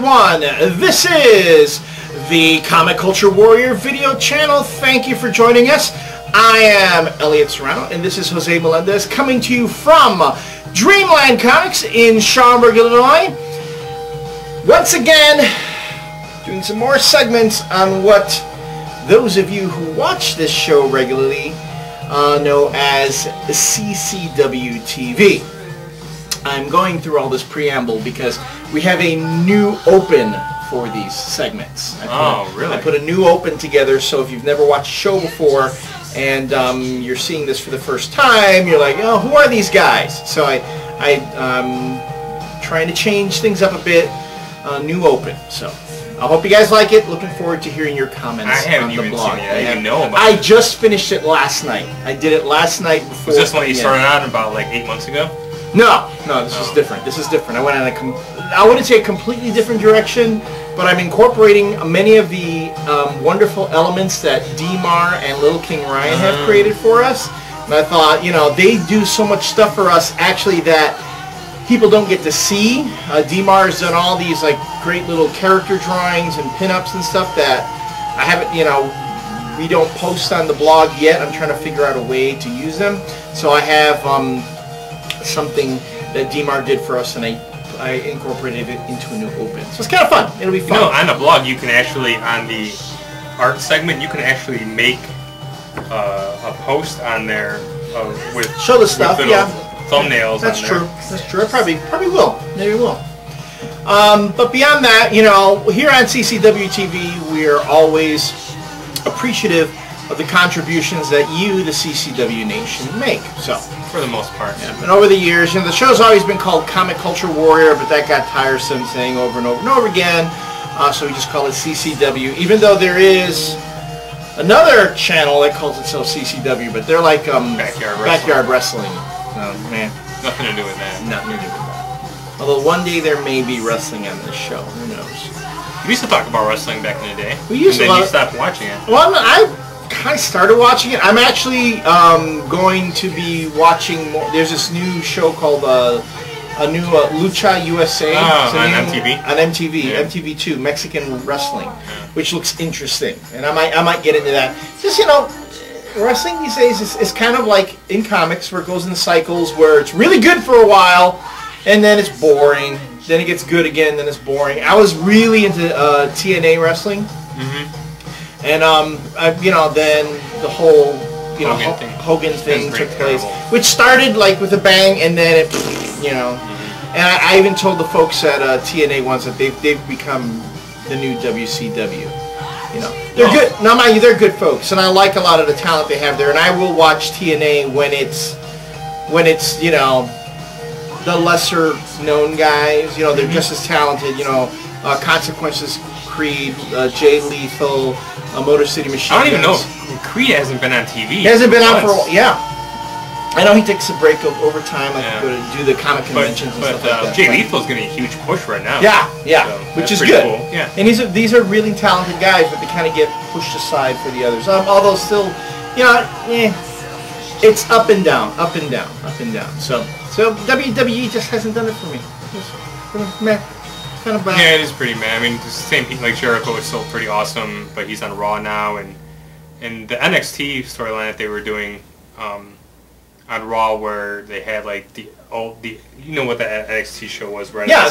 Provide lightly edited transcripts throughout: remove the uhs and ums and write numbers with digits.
everyone. This is the Comic Culture Warrior video channel. Thank you for joining us. I am Elliot Serrano, and this is Jose Melendez coming to you from Dreamland Comics in Schaumburg, Illinois. Once again, doing some more segments on what those of you who watch this show regularly know as CCW TV. I'm going through all this preamble because we have a new open for these segments. Really? I put a new open together, so if you've never watched a show before and you're seeing this for the first time, you're like, oh, who are these guys? So I'm trying to change things up a bit. New open. So I hope you guys like it. Looking forward to hearing your comments on the blog. I didn't even know about it. I just finished it last night. I did it last night before. Was this one you started out about like 8 months ago? No, this is different. This is different. I went in I wouldn't say a completely different direction, but I'm incorporating many of the wonderful elements that D-Mar and Little King Ryan have created for us. And I thought, you know, they do so much stuff for us actually that people don't get to see. D-Mar has done all these like great little character drawings and pinups and stuff that I haven't, you know, we don't post on the blog yet. I'm trying to figure out a way to use them. So I have something that D-Mar did for us, and I incorporated it into a new open. So it's kind of fun. It'll be fun. You know, on the blog, you can actually, on the art segment, you can actually make a post on there with show the stuff, with little thumbnails. That's on true. there. That's true. I probably will. Maybe will. But beyond that, you know, here on CCW TV, we are always appreciative of the contributions that you, the CCW Nation, make. So, for the most part. Yeah. And over the years, you know, the show's always been called Comic Culture Warrior, but that got tiresome saying over and over and over again. So we just call it CCW, even though there is another channel that calls itself CCW, but they're like backyard wrestling. Oh, man. Nothing to do with that. Nothing to do with that. Although one day there may be wrestling on this show. Who knows? We used to talk about wrestling back in the day. We used to. And then you stopped watching it. Well, I started watching it. I'm actually going to be watching more. There's this new show called a new Lucha USA on MTV. On MTV, yeah. MTV2, Mexican wrestling, which looks interesting, and I might get into that. Just, you know, wrestling these days is kind of like in comics where it goes in cycles where it's really good for a while, and then it's boring. Then it gets good again, then it's boring. I was really into TNA wrestling. And you know, then the whole, you know, Hogan thing took place, which started like with a bang, and then it, you know, and I even told the folks at TNA once that they've become the new WCW. You know, they're good. No, mind you, they're good folks, and I like a lot of the talent they have there, and I will watch TNA when it's you know, the lesser known guys. You know, they're just as talented. You know, Consequences, Creed, Jay Lethal, Motor City Machine Guns. I don't even know. Creed hasn't been on TV. He hasn't been on for a while. Yeah. I know he takes a break over time, like go to do the comic conventions and stuff like that. Jay Lethal's getting a huge push right now. Yeah, so which is good. Cool. Yeah. And these are really talented guys, but they kind of get pushed aside for the others. Although still, you know, it's up and down, up and down, up and down. So WWE just hasn't done it for me. It's meh. Kind of bad. Yeah, it is pretty mad. I mean, the same people like Jericho is still pretty awesome, but he's on Raw now, and the NXT storyline that they were doing on Raw, where they had like the you know what the NXT show was, right? Yeah,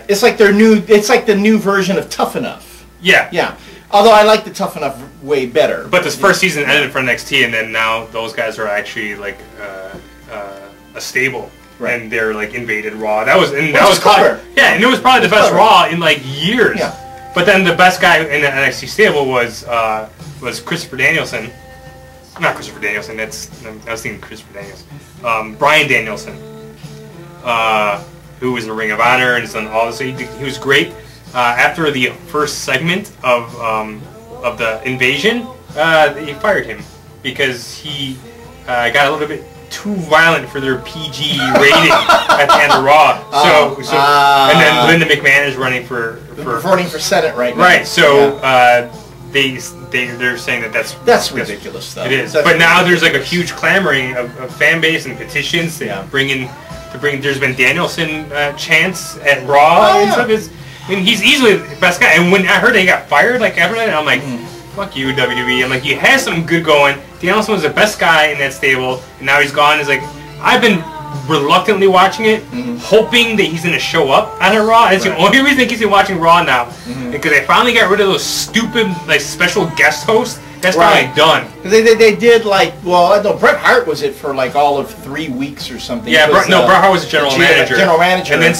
it's like their new, it's like the new version of Tough Enough. Yeah. Yeah. Although I like the Tough Enough way better. But this first season ended for NXT, and then now those guys are actually like a stable. Right. And they're like invaded Raw. That was clever. Yeah, and it was probably the best Raw in like years. Yeah. But then the best guy in the NXT stable was Christopher Danielson. Not Christopher Danielson. I was thinking Christopher Daniels. Bryan Danielson, who was in Ring of Honor and has done all this. He was great. After the first segment of the invasion, they fired him because he got a little bit too violent for their PG rating at the end of Raw. And then Linda McMahon is running for Senate right now. Right. So they're saying that's ridiculous stuff. It is. But now there's like a huge clamoring of fan base and petitions to bring. There's been Danielson chants at Raw and stuff. I mean, he's easily the best guy. And when I heard that he got fired, like after that, I'm like, fuck you, WWE. I'm like, you had something good going. Danielson was the best guy in that stable, and now he's gone. It's like, I've been reluctantly watching it, hoping that he's going to show up on a Raw. It's the only reason I keep watching Raw now, because they finally got rid of those stupid like special guest hosts. That's finally done. They did like, well, no, Bret Hart was it for like all of 3 weeks or something. Yeah, Bret Hart was the general manager. General manager. And then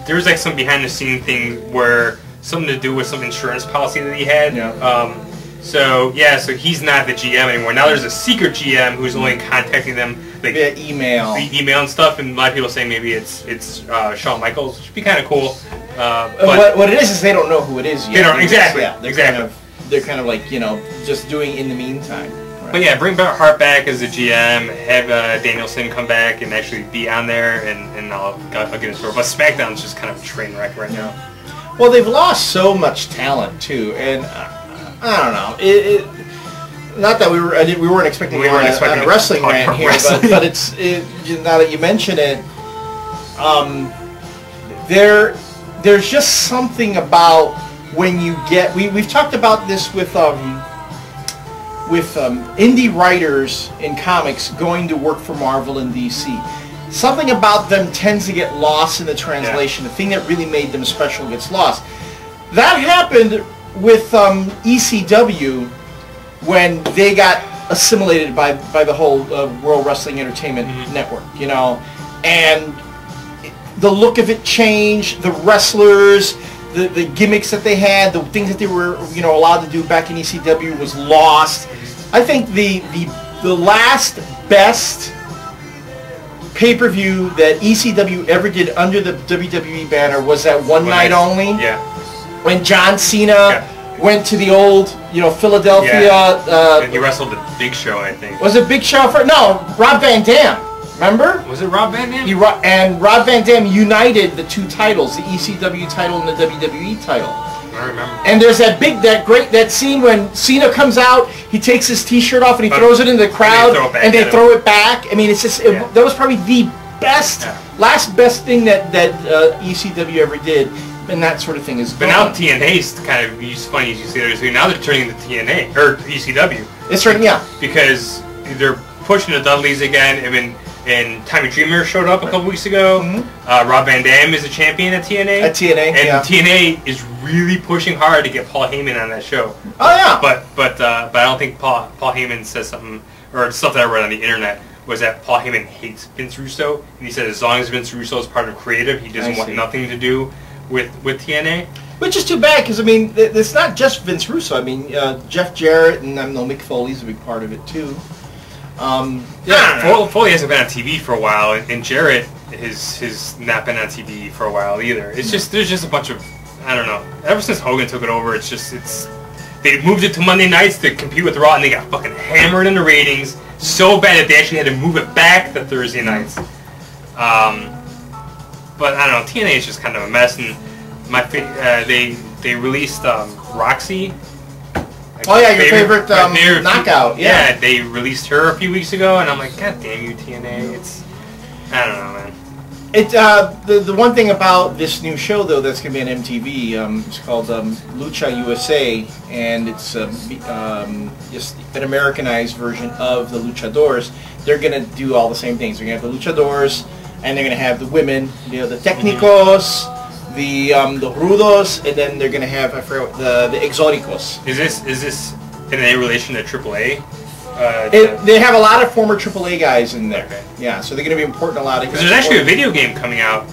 there was like some behind the scene thing where something to do with some insurance policy that he had. Yeah. So he's not the GM anymore. Now there's a secret GM who's only contacting them like via email and stuff. And a lot of people say maybe it's Shawn Michaels, which would be kind of cool. But what it is they don't know who it is yet. They don't exactly. Yeah, they're kind of like, you know, just doing in the meantime. Right. But yeah, bring Bret Hart back as the GM. Have Danielson come back and actually be on there, and I'll get into it. But SmackDown's just kind of a train wreck right now. Well, they've lost so much talent too, and I don't know. Not that we weren't expecting a wrestling rant here, but it's now that you mention it, there's just something about when you get we've talked about this with indie writers in comics going to work for Marvel and DC. Something about them tends to get lost in the translation. The thing that really made them special gets lost. That happened with ECW when they got assimilated by the whole World Wrestling Entertainment Network, you know, and the look of it changed. The wrestlers, the gimmicks that they had, the things that they were, you know, allowed to do back in ECW was lost. I think the last best pay-per-view that ECW ever did under the WWE banner was that one night only. Yeah. When John Cena went to the old, you know, Philadelphia. Yeah. And he wrestled the Big Show, I think. Was it Big Show for? No, Rob Van Dam. Remember? Was it Rob Van Dam? And Rob Van Dam united the two titles, the ECW title and the WWE title. I remember. And there's that scene when Cena comes out, he takes his T-shirt off and he throws it into the crowd, and they throw it back. I mean, it's just that was probably the best, last best thing that ECW ever did, and that sort of thing is. But now TNA's kind of, it's funny as you see there. Now they're turning into TNA or ECW. It's turning, because they're pushing the Dudleys again. I mean. And Tommy Dreamer showed up a couple weeks ago. Rob Van Dam is a champion at TNA. And TNA is really pushing hard to get Paul Heyman on that show. Oh yeah. But I don't think Paul Heyman says something, or stuff that I read on the internet was that Paul Heyman hates Vince Russo, and he said as long as Vince Russo is part of creative, he doesn't want nothing to do with TNA. Which is too bad, because I mean, it's not just Vince Russo. I mean, Jeff Jarrett and Mick Foley's a big part of it too. Foley hasn't been on TV for a while, and Jarrett has not been on TV for a while either. It's just there's just a bunch of, I don't know. Ever since Hogan took it over, they moved it to Monday nights to compete with Raw, and they got fucking hammered in the ratings so bad that they actually had to move it back to Thursday nights. But I don't know. TNA is just kind of a mess, and they released Roxy. Oh yeah, your favorite knockout. Yeah, they released her a few weeks ago, and I'm like, God damn you, TNA! I don't know, man. The one thing about this new show though that's gonna be on MTV, it's called Lucha USA, and it's just an Americanized version of the Luchadors. They're gonna do all the same things. They're gonna have the Luchadors, and they're gonna have the women, you know, the Técnicos. The Rudos, and then they're gonna have the Exóticos. Is this in any relation to AAA? They have a lot of former AAA guys in there. Okay. Yeah, so they're gonna be important. A lot of. Because there's actually a video game coming out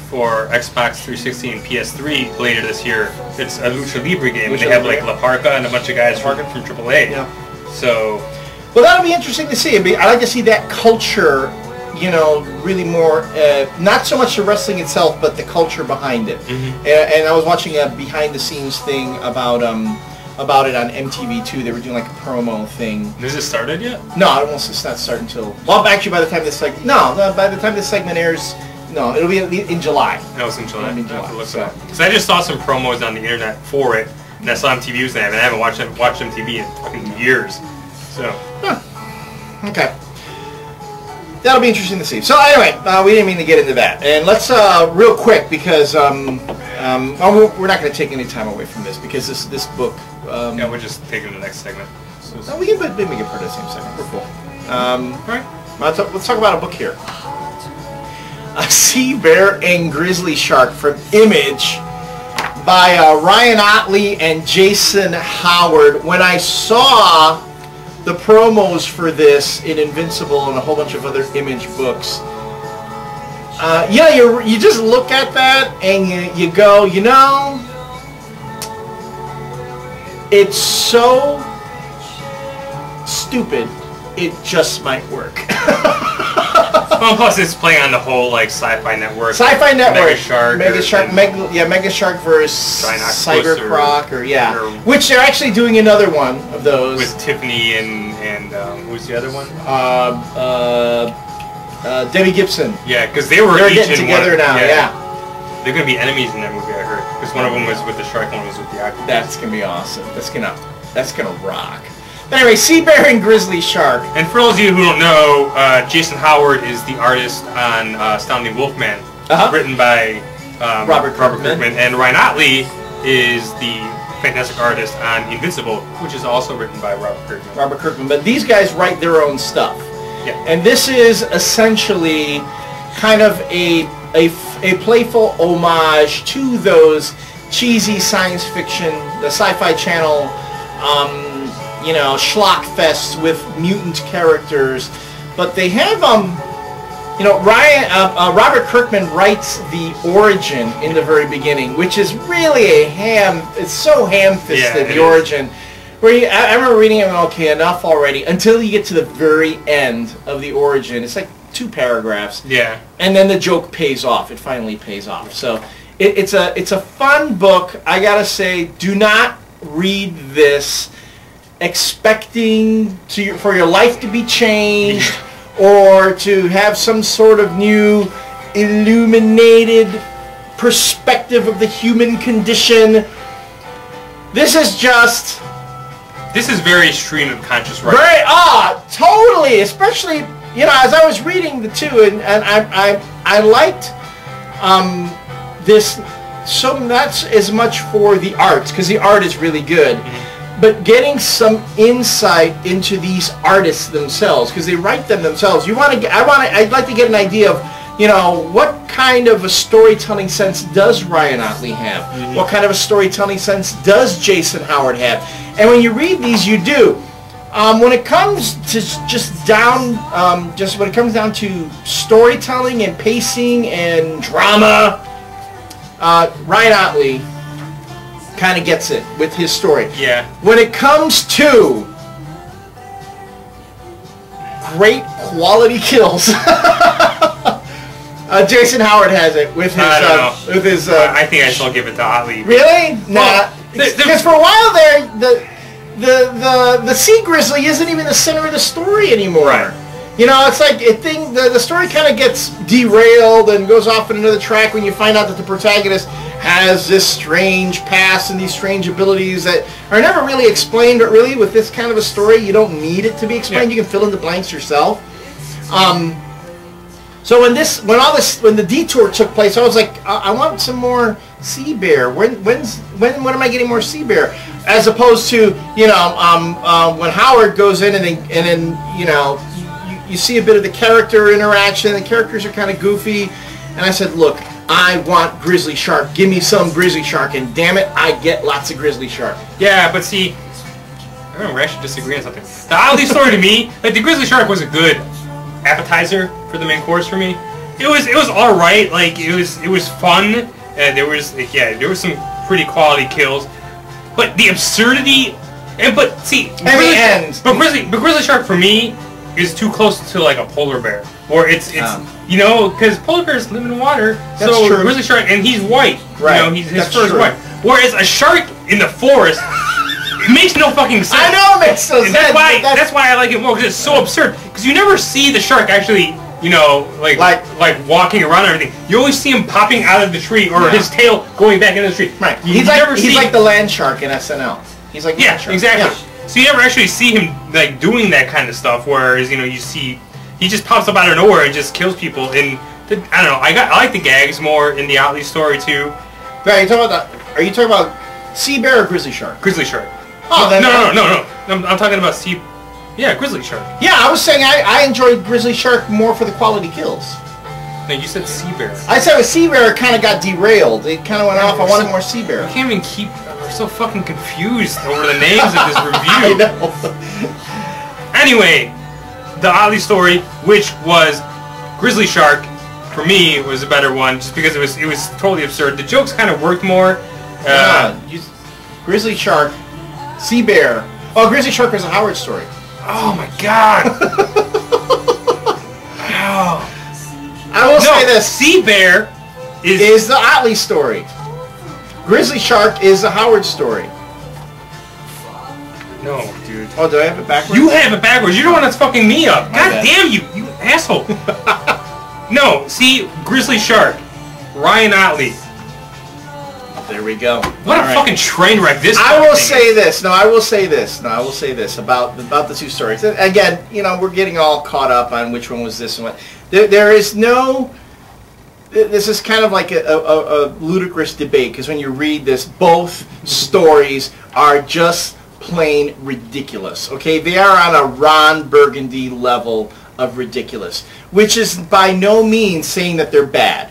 for Xbox 360 and PS3 later this year. It's a Lucha Libre game. They have like La Parca and a bunch of guys from AAA. Yeah. So. Well, that'll be interesting to see. I like to see that culture. You know, really more, not so much the wrestling itself, but the culture behind it. And I was watching a behind-the-scenes thing about it on MTV too. They were doing like a promo thing. Has it started yet? No, it won't not start until. Well, actually, by the time this by the time this segment airs, no, it'll be in July. No, it's in July. In July. Because I just saw some promos on the internet for it, and I saw MTV was there, and I haven't watched MTV in fucking years. So. Okay. That'll be interesting to see. So anyway, we didn't mean to get into that. And let's, real quick, because we're not going to take any time away from this because this book. Yeah, we'll just take it in the next segment. No, we can make it part of the same segment. We're cool. All right. Let's talk about a book here. SeaBear and Grizzly Shark from Image by Ryan Otley and Jason Howard. When I saw the promos for this in Invincible and a whole bunch of other Image books, you just look at that and you go, you know, it's so stupid, it just might work. Well, plus it's playing on the whole like Sci-Fi Network. Sci-Fi Network. Mega Shark versus Cybercroc, which they're actually doing another one of those with Tiffany and who's the other one? Debbie Gibson. Yeah, because they're getting together now. Yeah. They're gonna be enemies in that movie, I heard. Because one of them was with the shark, one was with the octopus. That's gonna be awesome. That's gonna rock. But anyway, SeaBear and Grizzly Shark. And for those of you who don't know, Jason Howard is the artist on Astounding Wolfman, written by Robert Kirkman. And Ryan Otley is the fantastic artist on Invincible, which is also written by Robert Kirkman. But these guys write their own stuff. Yeah. And this is essentially kind of a playful homage to those cheesy science fiction, the Sci-Fi Channel, schlock fests with mutant characters. But they have, Robert Kirkman writes the origin in the very beginning, which is really it's so ham-fisted, the origin. Where I remember reading it, okay, enough already, until you get to the very end of the origin. It's like 2 paragraphs. Yeah. And then the joke pays off. It finally pays off. So it's a fun book. I gotta say, do not read this expecting for your life to be changed or to have some sort of new illuminated perspective of the human condition. This is very stream of conscious writing. Totally. Especially, as I was reading the two, and I liked this so not as much for the art, because the art is really good, but getting some insight into these artists themselves, because they write them themselves. I'd like to get an idea of, what kind of a storytelling sense does Ryan Otley have? What kind of a storytelling sense does Jason Howard have? And when you read these, you do. When it comes to when it comes down to storytelling and pacing and drama, Ryan Otley kind of gets it with his story. Yeah. When it comes to great quality kills, Jason Howard has it with his. I think I shall give it to Otley. Really? Nah. Because for a while there, the Sea Grizzly isn't even the center of the story anymore. Right. It's like the story kind of gets derailed and goes off on another track when you find out that the protagonist has this strange past and these strange abilities that are never really explained. But really, with this kind of a story, you don't need it to be explained. Yeah. You can fill in the blanks yourself. So when the detour took place, I was like, I want some more SeaBear. When am I getting more SeaBear? As opposed to when Howard goes in and then you see a bit of the character interaction. The characters are kind of goofy, and I said, look, I want Grizzly Shark. Give me some Grizzly Shark, and damn it, I get lots of Grizzly Shark. Yeah, but see, I don't know, we actually disagree on something. The Otley story to me, like the Grizzly Shark was a good appetizer for the main course for me. It was all right. Like it was fun. There was some pretty quality kills, but the absurdity but Grizzly Shark for me is too close to like a polar bear, or it's because polar bears live in water. That's true. Grizzly Shark, and he's white. Right. His fur is white. Whereas a shark in the forest. It makes no fucking sense. I know it makes no sense. That's why I like it more, because it's so absurd. Because you never see the shark actually, like walking around and everything. You always see him popping out of the tree, or his tail going back into the tree. Right. He's like the land shark in SNL. He's like land shark. Exactly. Yeah. So you never actually see him like doing that kind of stuff. Whereas you see he just pops up out of nowhere and just kills people. And I don't know. I like the gags more in the Otley story too. Are you talking about SeaBear or Grizzly Shark? Grizzly Shark. Oh, then no. I'm talking about Yeah, Grizzly Shark. Yeah, I was saying I enjoyed Grizzly Shark more for the quality kills. No, you said SeaBear. I said with SeaBear it kind of got derailed. It kind of went off. I wanted more SeaBear. We can't even keep... We're so fucking confused over the names of this review. I know. Anyway, the Otley story, which was Grizzly Shark, for me was a better one, just because it was totally absurd. The jokes kind of worked more. Grizzly Shark, SeaBear. Oh, Grizzly Shark was a Howard story. Oh my god. Oh. I will say this: SeaBear is the Otley story. Grizzly Shark is the Howard story. No, dude. Oh, do I have it backwards? You have it backwards. You're the one that's fucking me up. God damn you, you asshole. No, see, Grizzly Shark, Ryan Otley. There we go. What a fucking train wreck this. I will say this. I will say this about the two stories. Again, you know, we're getting all caught up on which one was this and what. There is no. This is kind of like a ludicrous debate, because when you read this, both stories are just plain ridiculous. Okay, they are on a Ron Burgundy level of ridiculous, which is by no means saying that they're bad.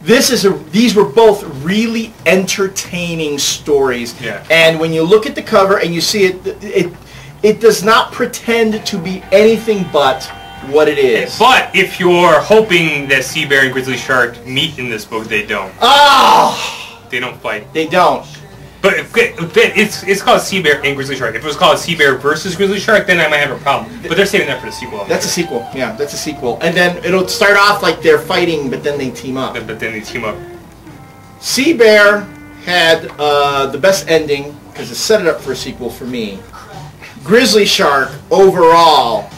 These were both really entertaining stories, yeah. And when you look at the cover and you see it does not pretend to be anything but what it is. But if you're hoping that SeaBear and Grizzly Shark meet in this book, they don't. Oh! They don't fight. They don't. But it's called SeaBear and Grizzly Shark. If it was called SeaBear versus Grizzly Shark, then I might have a problem. But they're saving that for the sequel. That's a sequel. Yeah, that's a sequel. And then it'll start off like they're fighting, but then they team up. But then they team up. SeaBear had the best ending, because it set it up for a sequel for me. Grizzly Shark, overall,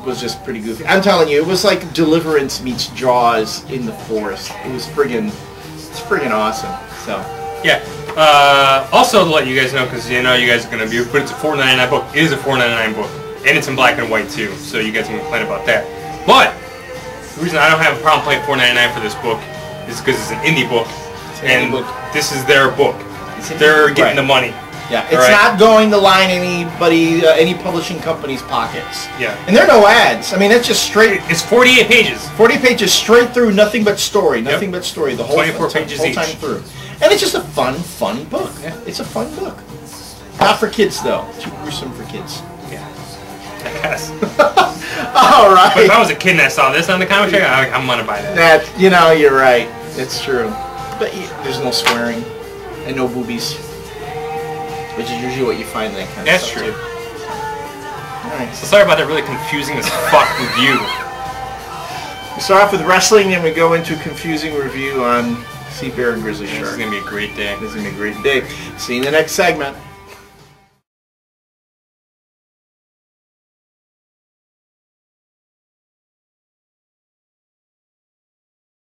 was just pretty goofy. I'm telling you, it was like Deliverance meets Jaws in the forest. It was friggin' awesome. So yeah. Also to let you guys know, because you know you guys are gonna be, but it's a $4.99 book. It is a $4.99 book, and it's in black and white too. So you guys can complain about that. But the reason I don't have a problem paying $4.99 for this book is because it's an indie book, and this is their book. They're getting the money. Yeah, it's not going to line any publishing company's pockets. Yeah. And there are no ads. I mean, it's just straight. It's 48 pages. 40 pages straight through, nothing but story. Nothing but story. The whole 24 pages whole time through. And it's just a fun book. Yeah. It's a fun book. Not for kids, though. Too gruesome for kids. Yeah. I guess. All right. But if I was a kid and I saw this on the comic check, I'm going to buy that. That, you know, you're right. It's true. But there's no swearing and no boobies. Which is usually what you find in that kind of stuff. That's true. Alright. So sorry about that really confusing as fuck review. We start off with wrestling, and we go into a confusing review on SeaBear and Grizzly Shark. This is going to be a great day. This is going to be a great day. See you in the next segment.